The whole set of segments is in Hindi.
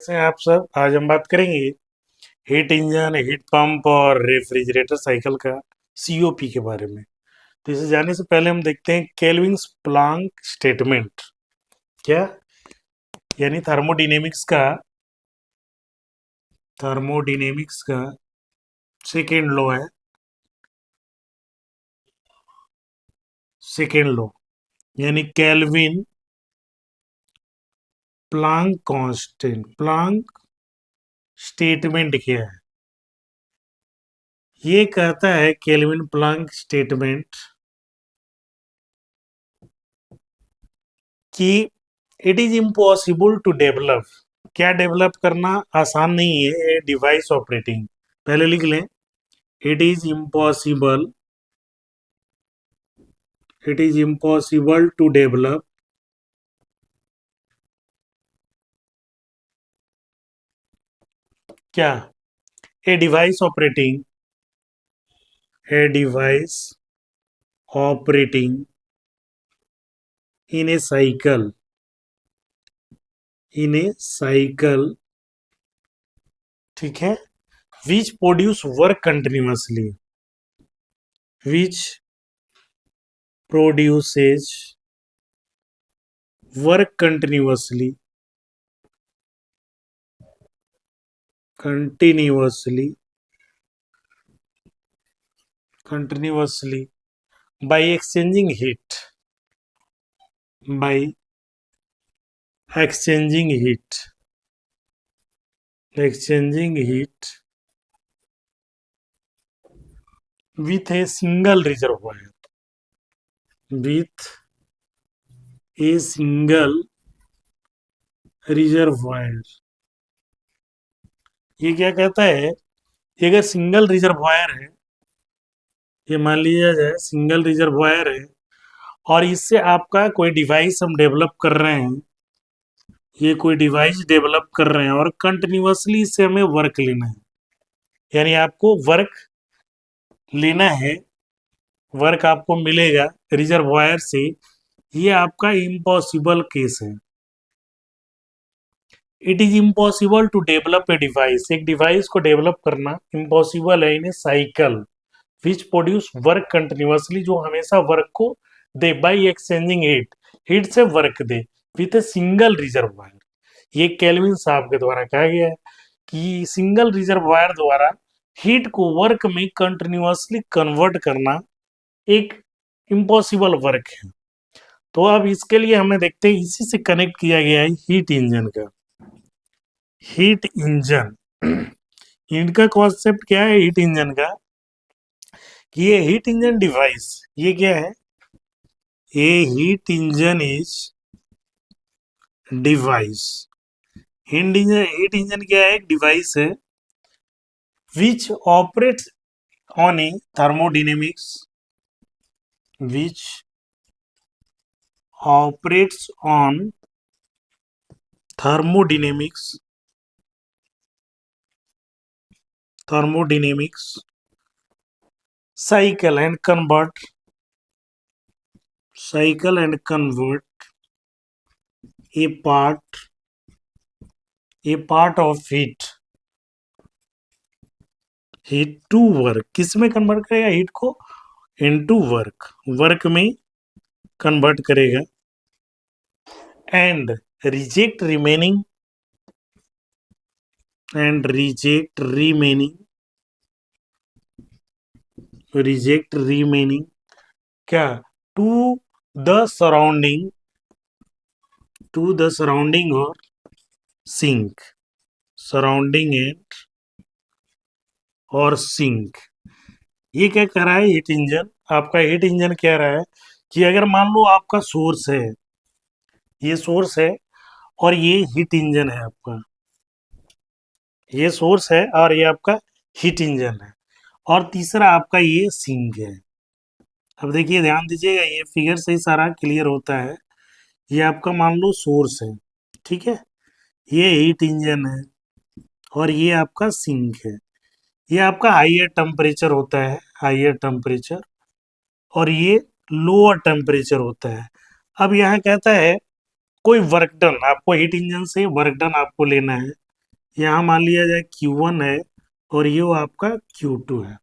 कैसे हैं आप सब। आज हम बात करेंगे हीट इंजन, हीट पंप और रेफ्रिजरेटर साइकिल का सीओपी के बारे में। तो इसे जानने से पहले हम देखते हैं केल्विन्स प्लांक स्टेटमेंट क्या, यानी थर्मोडायनेमिक्स का सेकेंड लॉ है। सेकेंड लॉ यानी Kelvin Planck constant. Planck statement क्या है? ये कहता है केल्विन प्लांक स्टेटमेंट कि it is impossible to develop. क्या डेवलप करना आसान नहीं है? डिवाइस ऑपरेटिंग, पहले लिख लें। It is impossible to develop क्या? A device operating in a cycle, ठीक है, which produce work continuously, which produces work continuously by exchanging heat with a single reservoir। ये क्या कहता है? ये अगर सिंगल रिजर्वायर है, ये मान लिया जाए सिंगल रिजर्वायर है, और इससे आपका कोई डिवाइस हम डेवलप कर रहे हैं, ये कोई डिवाइस डेवलप कर रहे हैं और कंटिन्यूअसली इससे हमें वर्क लेना है, यानी आपको वर्क लेना है, वर्क आपको मिलेगा रिजर्वायर से। ये आपका इम्पॉसिबल केस है। It is impossible to develop a device, एक डिवाइस को डेवलप करना इम्पॉसिबल है in a cycle which produce work continuously, जो हमेशा वर्क को दे बाई एक्सचेंजिंग हीट से वर्क दे विथ ए सिंगल रिजर्वायर। ये केल्विन साहब के द्वारा कहा गया है कि सिंगल रिजर्वायर द्वारा हीट को वर्क में कंटिन्यूअसली कन्वर्ट करना एक इम्पॉसिबल वर्क है। तो अब इसके लिए हमें देखते हैं, इसी से कनेक्ट किया गया है हीट इंजन का। हीट इंजन इनका कॉन्सेप्ट क्या है हीट इंजन का, कि ये हीट इंजन डिवाइस, ये क्या है? ये heat engine is device. Heat engine क्या है? एक डिवाइस है which operates on A thermodynamics, which operates on thermodynamics cycle and convert a part of heat to work। किस में कन्वर्ट करेगा हीट को? इनटू वर्क में कन्वर्ट करेगा। एंड रिजेक्ट रिमेनिंग क्या? टू द सराउंडिंग और सिंक, सराउंडिंग एंड और सिंक। ये क्या कह रहा है हीट इंजन? आपका हीट इंजन कह रहा है कि अगर मान लो आपका सोर्स है, ये सोर्स है और ये हीट इंजन है आपका, ये सोर्स है और ये आपका हीट इंजन है, और तीसरा आपका ये सिंक है। अब देखिए ध्यान दीजिएगा, ये फिगर से ही सारा क्लियर होता है। ये आपका मान लो सोर्स है, ठीक है, ये हीट इंजन है और ये आपका सिंक है। ये आपका हाईयर टेम्परेचर होता है, हाईयर टेम्परेचर, और ये लोअर टेम्परेचर होता है। अब यहाँ कहता है कोई वर्क डन, आपको हीट इंजन से वर्क डन आपको लेना है, यहाँ मान लिया जाए Q1 है और ये वो आपका Q2 है।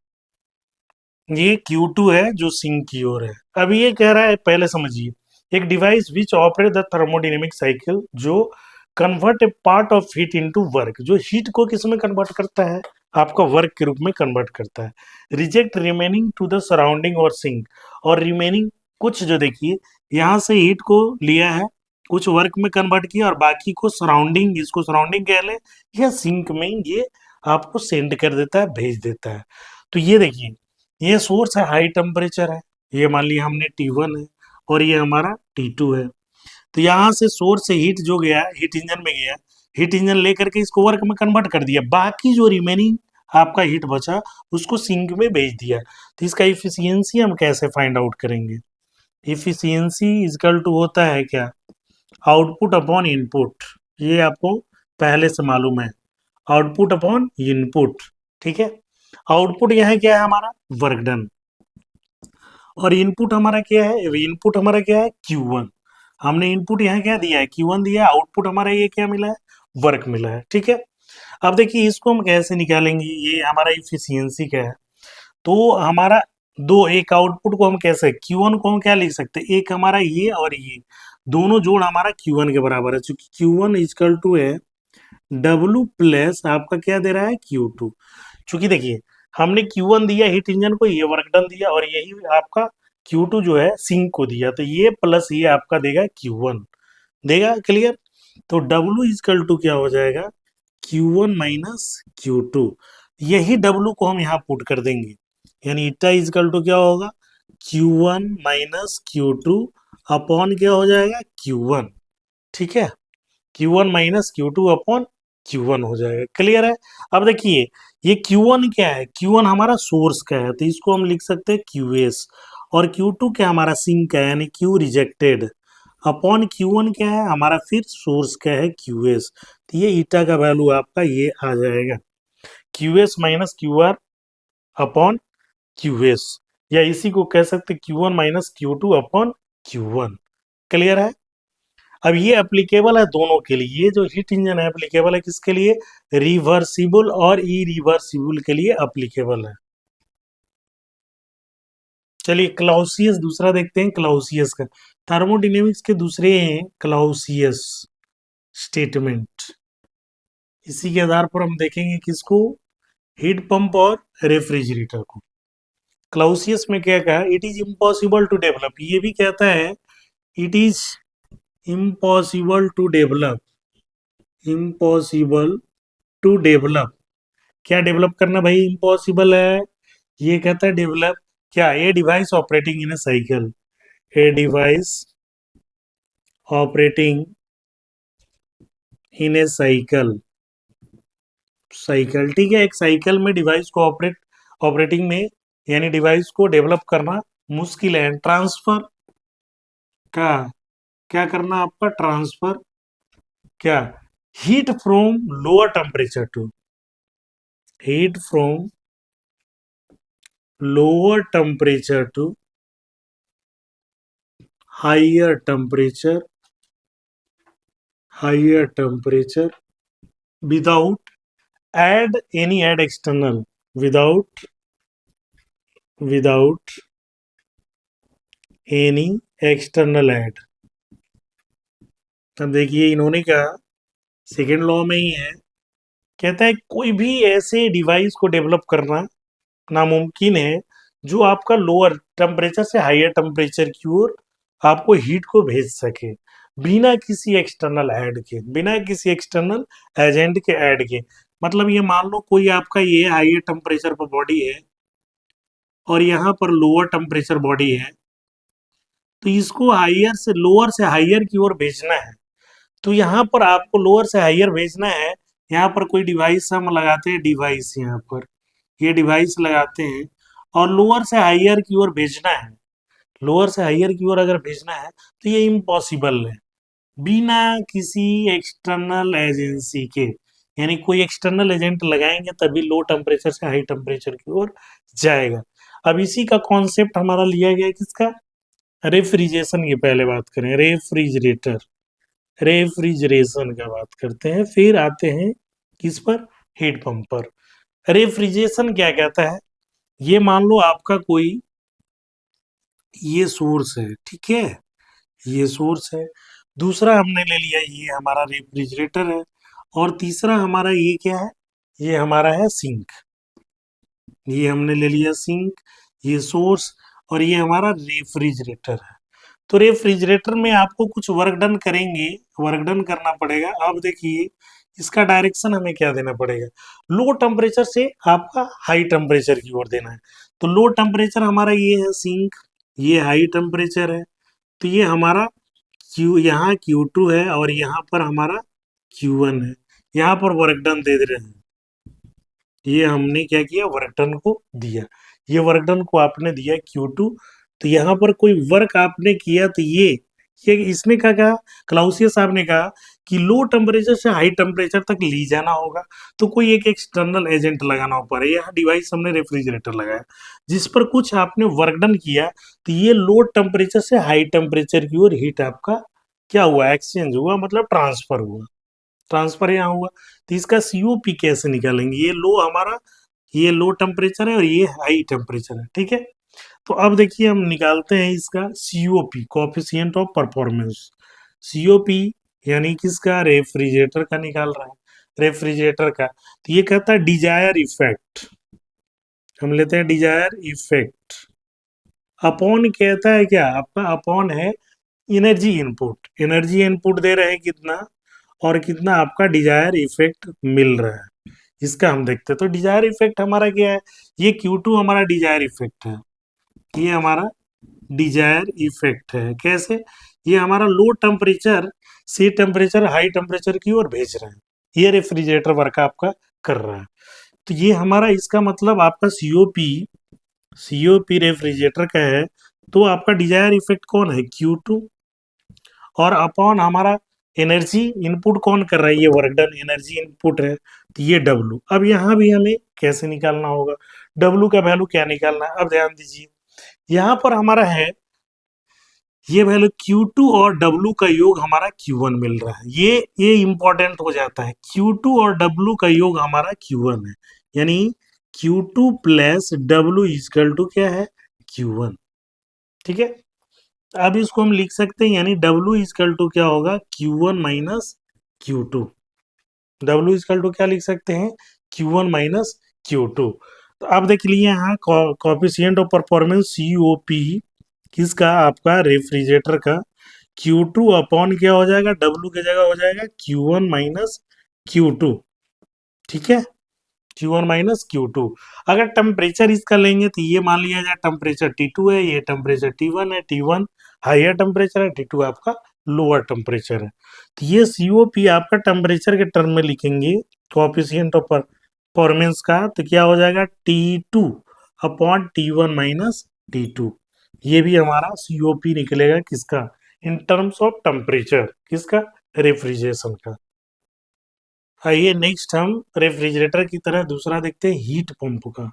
ये Q2 है जो सिंक की ओर है। अब ये कह रहा है, पहले समझिए, एक device which operate the thermodynamic cycle, जो convert a part of heat into work, जो हीट को किस में कन्वर्ट करता है, आपका वर्क के रूप में कन्वर्ट करता है। Reject remaining to the surrounding और सिंक, और रिमेनिंग कुछ जो देखिए यहाँ से हीट को लिया है, कुछ वर्क में कन्वर्ट किया और बाकी को सराउंडिंग, इसको सराउंडिंग कह ले या सिंक में ये आपको सेंड कर देता है, भेज देता है। तो ये देखिए, ये सोर्स है, हाई टेम्परेचर है, ये मान लिया हमने T1 है और ये हमारा T2 है। तो यहाँ से सोर्स से हीट जो गया, हीट इंजन में गया, हीट इंजन लेकर के इसको वर्क में कन्वर्ट कर दिया, बाकी जो रिमेनिंग आपका हीट बचा उसको सिंक में भेज दिया। तो इसका इफिशियंसी हम कैसे फाइंड आउट करेंगे? इफिशियंसी इजकल टू होता है क्या, आउटपुट अपॉन इनपुट। ये आपको पहले से मालूम है, आउटपुट अपॉन इनपुट। ठीक है, आउटपुट यहाँ क्या है हमारा, वर्क डन, और इनपुट हमारा क्या है, इनपुट हमारा क्या है, Q1। हमने इनपुट यहाँ क्या दिया है, Q1 दिया है, आउटपुट हमारा ये क्या मिला है, वर्क मिला है। ठीक है, अब देखिए इसको हम कैसे निकालेंगे, ये हमारा इफिशियंसी क्या है। तो हमारा दो, एक आउटपुट को हम कैसे, Q1 को हम क्या लिख सकते हैं, एक हमारा ये और ये दोनों जोड़ हमारा Q1 के बराबर है, चूंकि Q1 इजकल टू है W प्लस आपका क्या दे रहा है, Q2। चूंकि देखिए हमने Q1 दिया हीट इंजन को, ये वर्क डन दिया, और यही आपका Q2 जो है सिंक को दिया, तो ये प्लस ये आपका देगा Q1 देगा। क्लियर? तो W इजकल टू क्या हो जाएगा, Q1 माइनस Q2। यही W को हम यहाँ पुट कर देंगे, यानी इटा इजकल टू क्या होगा, Q1 माइनस Q2 अपॉन क्या हो जाएगा, Q1। ठीक है, Q1 minus Q2 upon Q1 हो जाएगा। क्लियर है? अब देखिए ये Q1 क्या है, Q1 हमारा सोर्स का है, तो इसको हम लिख सकते हैं QS, और Q2 क्या हमारा सिंक का है, यानी Q रिजेक्टेड, अपॉन Q1 क्या है हमारा फिर सोर्स का है QS। तो ये ईटा का वैल्यू आपका ये आ जाएगा, QS minus QR upon QS, या इसी को कह सकते Q1 minus Q2 upon Q1। Clear है? अब ये एप्लीकेबल है दोनों के लिए, ये जो हीट इंजन है एप्लीकेबल है किसके लिए, रिवर्सिबल और इरिवर्सिबल के लिए एप्लीकेबल है। चलिए क्लाउसियस दूसरा देखते हैं, क्लाउसियस का, थर्मोडायनेमिक्स के दूसरे हैं क्लाउसियस स्टेटमेंट। इसी के आधार पर हम देखेंगे किसको, हीट पंप और रेफ्रिजरेटर को। क्लाउसियस में क्या कहा, it is impossible to develop, ये भी कहता है it is impossible to develop, impossible to develop, क्या डेवलप करना भाई इम्पॉसिबल है, ये कहता है डेवलप क्या, a device operating in a cycle, a device operating in a cycle, cycle. ठीक है, एक साइकिल में डिवाइस को ऑपरेटिंग में, यानी डिवाइस को डेवलप करना मुश्किल है। ट्रांसफर का क्या करना आपका, ट्रांसफर क्या, heat from lower temperature to, heat from lower temperature to higher temperature, higher temperature without add external, without any external add। अब देखिए इन्होंने कहा, सेकेंड लॉ में ही है, कहता है कोई भी ऐसे डिवाइस को डेवलप करना नामुमकिन है जो आपका लोअर टेम्परेचर से हायर टेम्परेचर की ओर आपको हीट को भेज सके, बिना किसी एक्सटर्नल ऐड के, बिना किसी एक्सटर्नल एजेंट के ऐड के। मतलब ये मान लो कोई आपका ये हायर टेम्परेचर पर बॉडी है और यहाँ पर लोअर टेम्परेचर बॉडी है, तो इसको हायर से लोअर से हायर की ओर भेजना है। तो यहाँ पर आपको लोअर से हायर भेजना है, यहाँ पर कोई डिवाइस हम लगाते हैं, डिवाइस यहाँ पर ये डिवाइस लगाते हैं, और लोअर से हायर की ओर भेजना है, लोअर से हायर की ओर अगर भेजना है तो ये इम्पॉसिबल है बिना किसी एक्सटर्नल एजेंसी के, यानी कोई एक्सटर्नल एजेंट लगाएंगे तभी लो टेम्परेचर से हाई टेम्परेचर की ओर जाएगा। अब इसी का कॉन्सेप्ट हमारा लिया गया किसका, रेफ्रिजरेशन की पहले बात करें, रेफ्रिजरेटर, रेफ्रिजरेशन का बात करते हैं, फिर आते हैं किस पर? हीट पंप पर। रेफ्रिजरेशन क्या कहता है? ये मान लो आपका कोई ये सोर्स है, ठीक है, ये सोर्स है। दूसरा हमने ले लिया ये हमारा रेफ्रिजरेटर है। और तीसरा हमारा ये क्या है? ये हमारा है सिंक। ये हमने ले लिया सिंक, ये सोर्स, और ये हमारा रेफ्रिजरेटर है। तो रेफ्रिजरेटर में आपको कुछ वर्क डन करेंगे, वर्क डन करना पड़ेगा। अब देखिए इसका डायरेक्शन हमें क्या देना पड़ेगा? लो टेम्परेचर से आपका हाई टेम्परेचर की ओर देना है। तो लो टेम्परेचर हमारा ये है सिंक, ये हाई टेम्परेचर है। तो ये हमारा Q, यहाँ Q2 है और यहाँ पर हमारा Q1 है। यहाँ पर वर्क डन दे दे रहे हैं। ये हमने क्या किया? वर्क डन को दिया। ये वर्क डन को आपने दिया Q2। तो यहाँ पर कोई वर्क आपने किया तो ये इसने क्या कहा? क्लाउसियस साहब ने कहा कि लो टेम्परेचर से हाई टेम्परेचर तक ली जाना होगा। तो कोई एक एक्सटर्नल एजेंट लगाना पड़े। यहाँ डिवाइस हमने रेफ्रिजरेटर लगाया जिस पर कुछ आपने वर्क डन किया। तो ये लो टेम्परेचर से हाई टेम्परेचर की ओर हीट आपका क्या हुआ? एक्सचेंज हुआ, मतलब ट्रांसफर हुआ। ट्रांसफर यहाँ हुआ। तो इसका सीओपी कैसे निकालेंगे? ये लो टेम्परेचर है और ये हाई टेम्परेचर है, ठीक है। तो अब देखिए हम निकालते हैं इसका COP, coefficient of performance. COP यानी किसका? रेफ्रिजरेटर का निकाल रहा है, रेफ्रिजरेटर का। तो ये कहता है डिजायर इफेक्ट। हम लेते हैं डिजायर इफेक्ट अपॉन, कहता है क्या आपका? अपॉन है एनर्जी इनपुट। एनर्जी इनपुट दे रहे हैं कितना, और कितना आपका डिजायर इफेक्ट मिल रहा है। इसका हम देखते हैं। तो डिजायर इफेक्ट हमारा क्या है? ये Q2 हमारा डिजायर इफेक्ट है। ये हमारा डिजायर इफेक्ट है। कैसे? ये हमारा लो टेम्परेचर से टेम्परेचर हाई टेम्परेचर की ओर भेज रहे हैं। ये रेफ्रिजरेटर वर्क आपका कर रहा है। तो ये हमारा, इसका मतलब आपका सीओपी रेफ्रिजरेटर का है। तो आपका डिजायर इफेक्ट कौन है? Q2। और अपॉन हमारा एनर्जी इनपुट कौन कर रहा है? ये वर्क डन एनर्जी इनपुट है। तो ये W। अब यहाँ भी हमें कैसे निकालना होगा? W का वैल्यू क्या निकालना है? अब ध्यान दीजिए, यहाँ पर हमारा है ये वैल्यू Q2 और W का योग हमारा Q1 मिल रहा है। ये इंपॉर्टेंट हो जाता है। Q2 और W का योग हमारा Q1 है, यानी Q2 plus W is equal to क्या है? Q1, ठीक है। अब इसको हम लिख सकते हैं, यानी W इजकल टू क्या होगा? Q1 minus Q2। W is equal to क्या लिख सकते हैं? Q1 minus Q2। तो अब देख लिए यहाँ कोएफिशिएंट ऑफ परफॉर्मेंस COP किसका? आपका रेफ्रिजरेटर का। Q2 अपॉन क्या हो जाएगा? W की जगह हो जाएगा Q1 माइनस Q2, ठीक है। Q1 minus Q2। अगर टेम्परेचर इसका लेंगे तो ये मान लिया जाए टेम्परेचर T2 है, ये टेम्परेचर T1 है। T1 हायर टेम्परेचर है, T2 आपका लोअर टेम्परेचर है। तो ये COP आपका टेम्परेचर के टर्म में लिखेंगे कोएफिशिएंट ऑफ परफॉर्मेंस का, तो क्या हो जाएगा? T2 upon T1 minus T2। ये भी हमारा COP निकलेगा किसका? इन टर्म्स ऑफ टेम्परेचर, किसका? रेफ्रिजरेशन का। आइए नेक्स्ट हम रेफ्रिजरेटर की तरह दूसरा देखते हैं, हीट पंप का।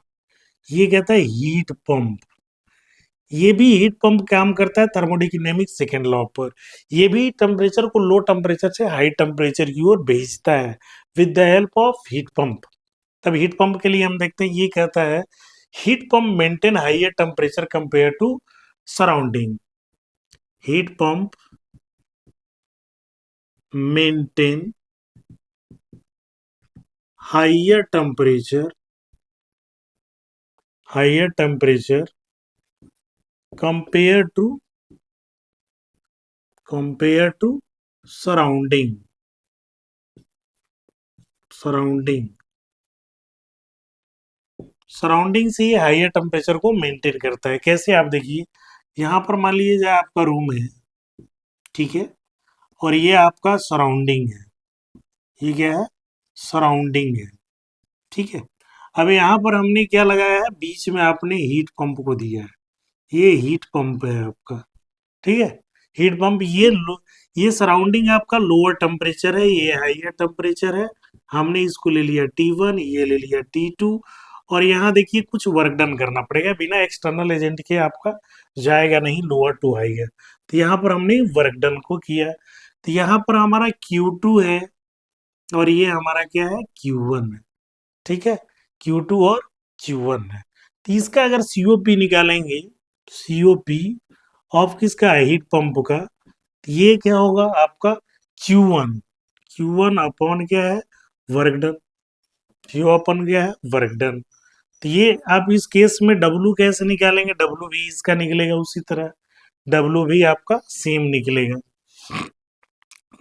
ये कहता है हीट पंप। ये भी हीट पंप काम करता है थर्मोडायनेमिक सेकेंड लॉ पर। ये भी टेम्परेचर को लो टेम्परेचर से हाई टेम्परेचर की ओर भेजता है with the help of heat pump. तब हीट पंप के लिए हम देखते हैं, ये कहता है heat pump maintain higher temperature compare to surrounding. Heat pump maintain higher temperature compared to surrounding surrounding से ये हाइयर टेम्परेचर को मेंटेन करता है। कैसे? आप देखिए, यहाँ पर मान लीजिए आपका रूम है, ठीक है, और ये आपका सराउंडिंग है। ये क्या है? सराउंडिंग है, ठीक है। अब यहाँ पर हमने क्या लगाया है? बीच में आपने हीट पंप को दिया है। ये हीट पंप है आपका, ठीक है। हीट पंप ये सराउंडिंग आपका लोअर टेम्परेचर है, ये हाइयर टेम्परेचर है। हमने इसको ले लिया T1, ये ले लिया T2। और यहाँ देखिए कुछ वर्क डन करना पड़ेगा, बिना एक्सटर्नल एजेंट के आपका जाएगा नहीं लोअर टू हाइयर। तो यहाँ पर हमने वर्क डन को किया। तो यहाँ पर हमारा Q2 है, और ये हमारा क्या है, Q1 है। ठीक है, Q2 और Q1 है। तो इसका अगर सीओपी निकालेंगे, सीओपी ऑफ किसका है, हीट पंप का, तो ये क्या होगा आपका Q1, Q1 अपॉन क्या है, वर्क डन। Q अपन क्या है, वर्क डन। तो ये आप इस केस में W कैसे निकालेंगे, W भी इसका निकलेगा उसी तरह, W भी आपका सेम निकलेगा।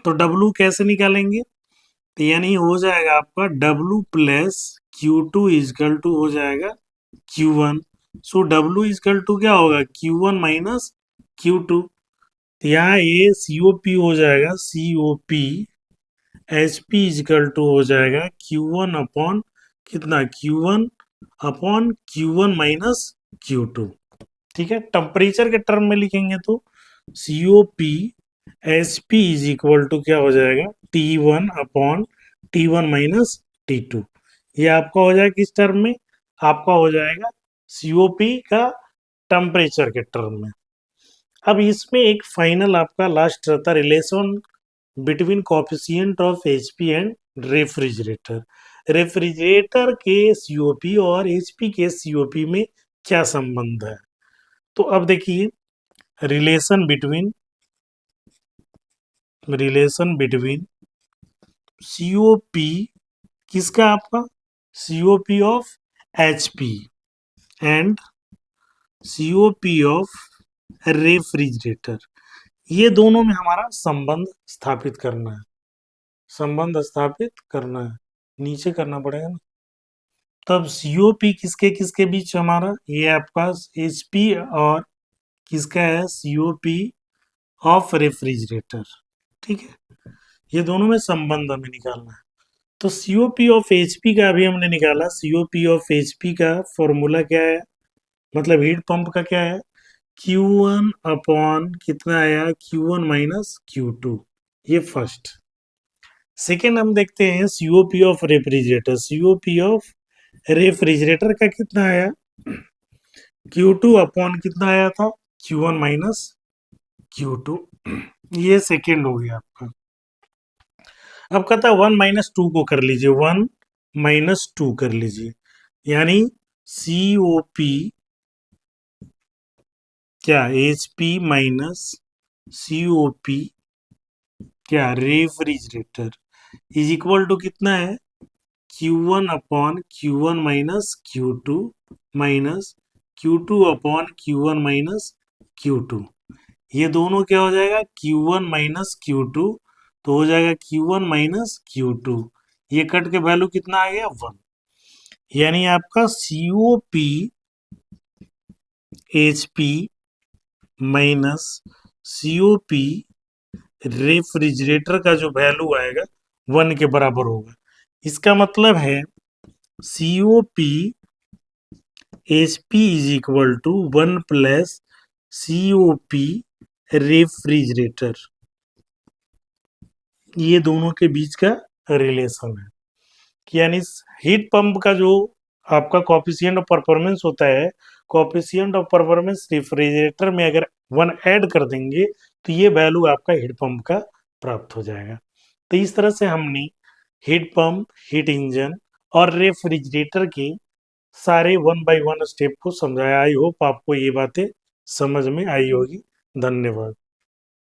तो W कैसे निकालेंगे, तो यानी हो जाएगा आपका W plus Q2 is equal to हो जाएगा Q1। So W is equal to क्या होगा, Q1 माइनस Q2। तो यहाँ ये COP हो जाएगा, COP HP इजकल टू हो जाएगा Q1 अपॉन कितना, Q1 upon Q1 minus Q2। ठीक है, टेम्परेचर के टर्म में लिखेंगे तो COP HP is equal to क्या हो जाएगा, T1 upon T1 minus T2। ये आपका हो जाएगा किस टर्म में, आपका हो जाएगा COP का टेम्परेचर के टर्म में। अब इसमें एक फाइनल आपका लास्ट रहता relation between coefficient of HP and refrigerator. Refrigerator के COP और HP के COP में क्या संबंध है। तो अब देखिए, रिलेशन बिटवीन COP किसका, आपका COP of HP and COP of refrigerator, ये दोनों में हमारा संबंध स्थापित करना है, संबंध स्थापित करना है, नीचे करना पड़ेगा ना। तब COP किसके किसके बीच हमारा, ये आपका HP और किसका है, COP ऑफ रेफ्रिजरेटर। ठीक है, ये दोनों में संबंध हमें निकालना है। तो COP ऑफ HP का अभी हमने निकाला, COP ऑफ HP का फॉर्मूला क्या है, मतलब हीट पंप का क्या है, Q1 अपॉन कितना आया, Q1 माइनस Q2। ये फर्स्ट। सेकेंड हम देखते हैं COP of refrigerator, COP of refrigerator का कितना आया, Q2 अपॉन कितना आया था, Q1 माइनस Q2। ये सेकेंड हो गया आपका। अब कहता है 1 - 2 को कर लीजिए, 1 - 2 कर लीजिए, यानी COP क्या, HP माइनस COP क्या, रेफ्रिजरेटर इज इक्वल टू कितना है, Q1 upon Q1 minus Q2 minus Q2 upon Q1 minus Q2। ये दोनों क्या हो जाएगा, Q1 माइनस Q2, तो हो जाएगा Q1 माइनस Q2। ये कट के वैल्यू कितना आ गया, 1। यानी आपका COP HP minus COP refrigerator का जो वैल्यू आएगा 1 के बराबर होगा। इसका मतलब है COP HP is equal to 1 plus COP refrigerator, ये दोनों के बीच का रिलेशन है। कि यानी हीट पंप का जो आपका कोफिशिएंट ऑफ परफॉर्मेंस होता है, कोफिशिएंट ऑफ परफॉर्मेंस रेफ्रिजरेटर में अगर 1 ऐड कर देंगे तो ये वैल्यू आपका हीट पंप का प्राप्त हो जाएगा। तो इस तरह से हमने हीट पंप, हीट इंजन और रेफ्रिजरेटर के सारे 1 बाय 1 स्टेप को समझाया। आई होप आपको ये बातें समझ में आई होगी। धन्यवाद।